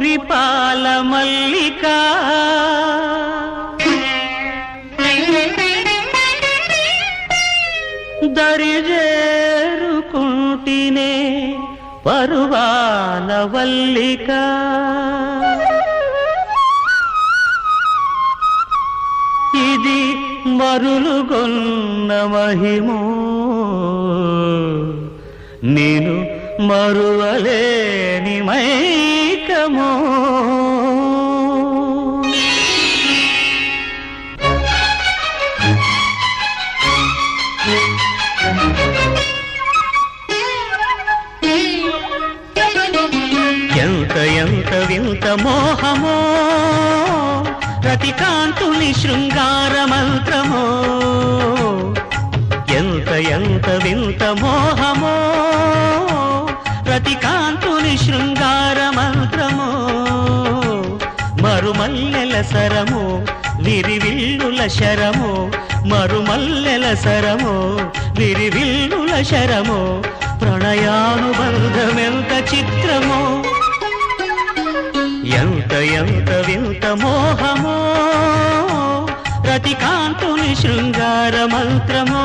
మురిపాల మల్లిక దరిజేరుకుంటినే పరువాల వల్లిక ఇది మరులుగొన్న మహిమో నేను మరువలేని మైకమో ఎంత ఎంత వింత మోహమో రతికాంతుని శృంగార మంత్రమో ఎంత ఎంత వింత మోహమో రతికాంతుని శృంగార మంత్రమో మరుమల్లెల సరమో విరివిల్లుల శరమో మరుమల్లెల సరమో విరివిల్లుల శరమో ప్రణయానుబంధమెంత చిత్రమో ఎంత ఎంత వింత మోహమో రతికాంతుని శృంగార మంత్రమో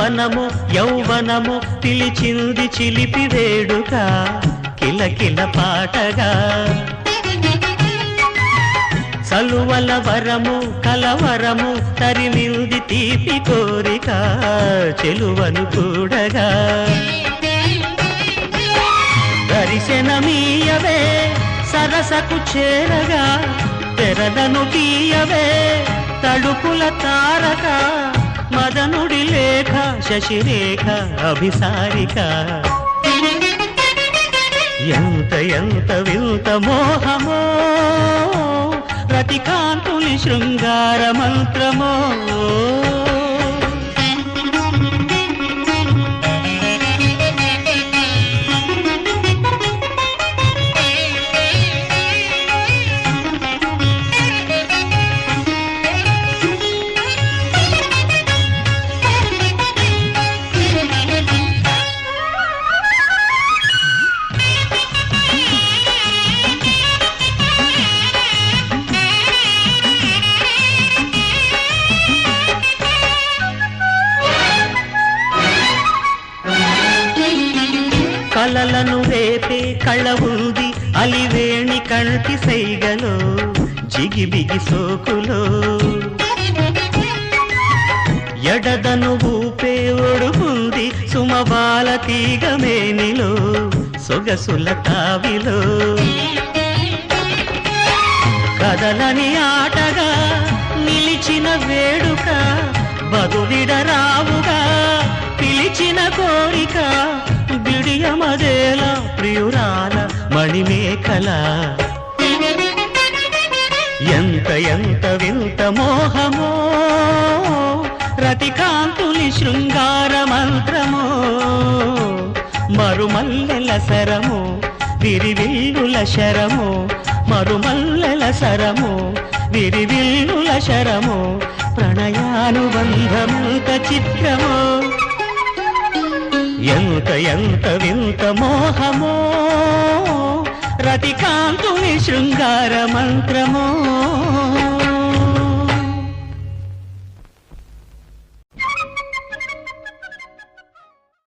వనము యౌవనము పిలిచింది చిలిపి వేడుక కిలకిల పాటగా చలువల వరము కలవరము తరిమింది తీపి కోరిక చెలువను కూడగా దర్శనమీయవే సరసకు చేరగా తెరలను తీయవే తడుపుల తారక మదనుడి లేఖ శశిరేఖ అభిసారిక ఎంత ఎంత వింత మోహమో రతికాంతుని శృంగార మంత్రమో కలలను రేపే కళ ఉంది అలివేణి కంటి సైగలో జిగిబిగి సోకులో ఎడదను ఊపే ఒడుగుంది సుమబాల తీగ మేనిలో సొగసుల తావిలో కదలని ఆటగా నిలిచిన వేడుక బదులిడరావుగా పిలిచిన కోరిక బిడియమదేల ప్రియురాల మణిమేఖల ఎంత ఎంత వింత మోహమో రతికాంతుని శృంగార మంత్రమో మరుమల్లెల సరమో విరివిల్లుల శరమో మరుమల్లెల సరమో విరివిల్లుల శరమో ప్రణయానుబంధమెంత చిత్రమో ఎంత ఎంత వింత మోహమో రతికాంతుని శృంగార మంత్రమో